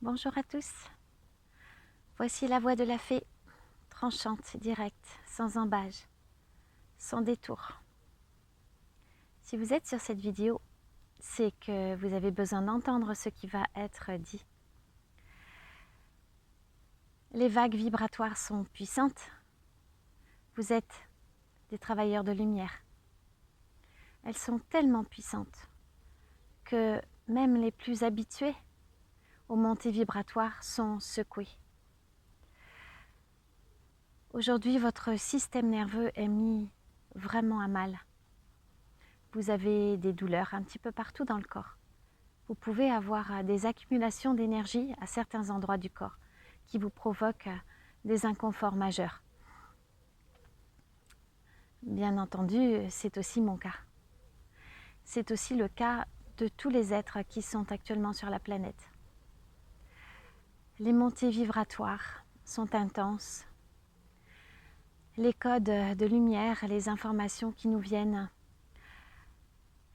Bonjour à tous, voici la voix de la fée, tranchante, directe, sans embâge, sans détour. Si vous êtes sur cette vidéo, c'est que vous avez besoin d'entendre ce qui va être dit. Les vagues vibratoires sont puissantes. Vous êtes des travailleurs de lumière. Elles sont tellement puissantes que même les plus habitués aux montées vibratoires sont secoués. Aujourd'hui, votre système nerveux est mis vraiment à mal. Vous avez des douleurs un petit peu partout dans le corps. Vous pouvez avoir des accumulations d'énergie à certains endroits du corps qui vous provoquent des inconforts majeurs. Bien entendu, c'est aussi mon cas. C'est aussi le cas de tous les êtres qui sont actuellement sur la planète. Les montées vibratoires sont intenses. Les codes de lumière, les informations qui nous viennent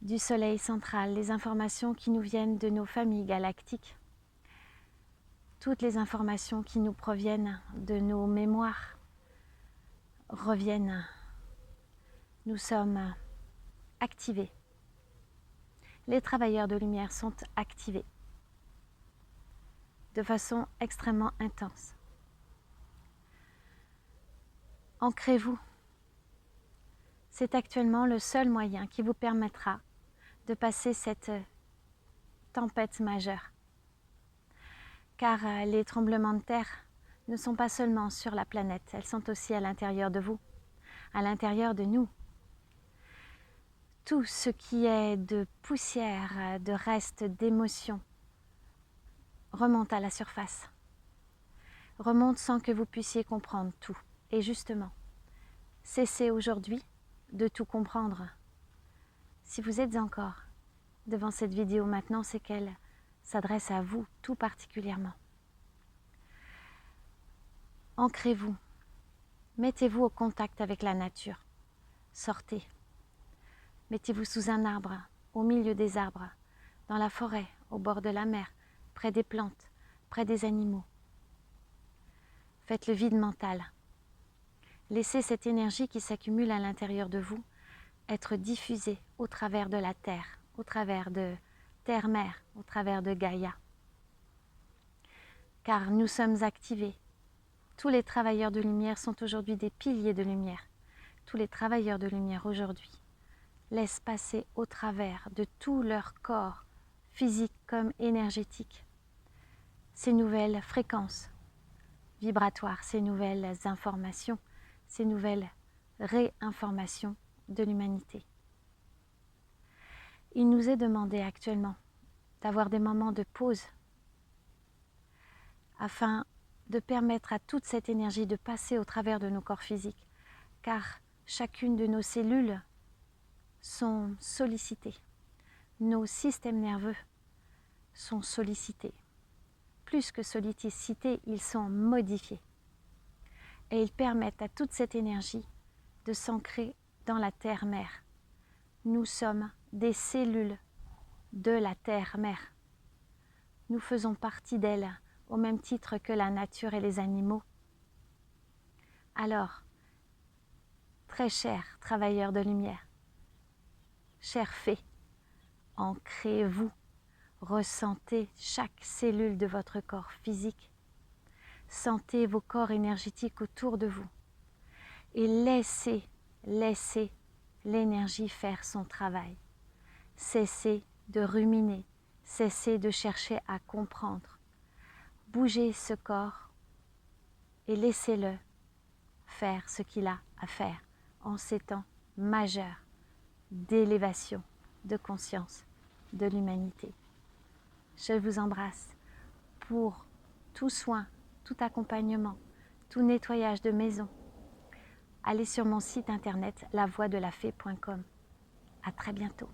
du soleil central, les informations qui nous viennent de nos familles galactiques, toutes les informations qui nous proviennent de nos mémoires reviennent. Nous sommes activés. Les travailleurs de lumière sont activés de façon extrêmement intense. Ancrez-vous. C'est actuellement le seul moyen qui vous permettra de passer cette tempête majeure. Car les tremblements de terre ne sont pas seulement sur la planète, elles sont aussi à l'intérieur de vous, à l'intérieur de nous. Tout ce qui est de poussière, de restes d'émotions remonte à la surface. Remonte sans que vous puissiez comprendre tout. Et justement, cessez aujourd'hui de tout comprendre. Si vous êtes encore devant cette vidéo maintenant, c'est qu'elle s'adresse à vous tout particulièrement. Ancrez-vous, mettez-vous au contact avec la nature, sortez, mettez-vous sous un arbre, au milieu des arbres, dans la forêt, au bord de la mer, près des plantes, près des animaux. Faites le vide mental. Laissez cette énergie qui s'accumule à l'intérieur de vous être diffusée au travers de la Terre, au travers de Terre-Mère, au travers de Gaïa. Car nous sommes activés. Tous les travailleurs de lumière sont aujourd'hui des piliers de lumière. Tous les travailleurs de lumière aujourd'hui laissent passer au travers de tout leur corps, physique comme énergétique, ces nouvelles fréquences vibratoires, ces nouvelles informations, ces nouvelles réinformations de l'humanité. Il nous est demandé actuellement d'avoir des moments de pause afin de permettre à toute cette énergie de passer au travers de nos corps physiques, car chacune de nos cellules sont sollicitées. Nos systèmes nerveux sont sollicités. Plus que sollicités, ils sont modifiés. Et ils permettent à toute cette énergie de s'ancrer dans la Terre-Mère. Nous sommes des cellules de la Terre-Mère. Nous faisons partie d'elle au même titre que la nature et les animaux. Alors, très chers travailleurs de lumière, chers fées, ancrez-vous, ressentez chaque cellule de votre corps physique, sentez vos corps énergétiques autour de vous et laissez l'énergie faire son travail. Cessez de ruminer, cessez de chercher à comprendre. Bougez ce corps et laissez-le faire ce qu'il a à faire en ces temps majeurs d'élévation de conscience de l'humanité. Je vous embrasse. Pour tout soin, tout accompagnement, tout nettoyage de maison, allez sur mon site internet lavoixdelafée.com. À très bientôt.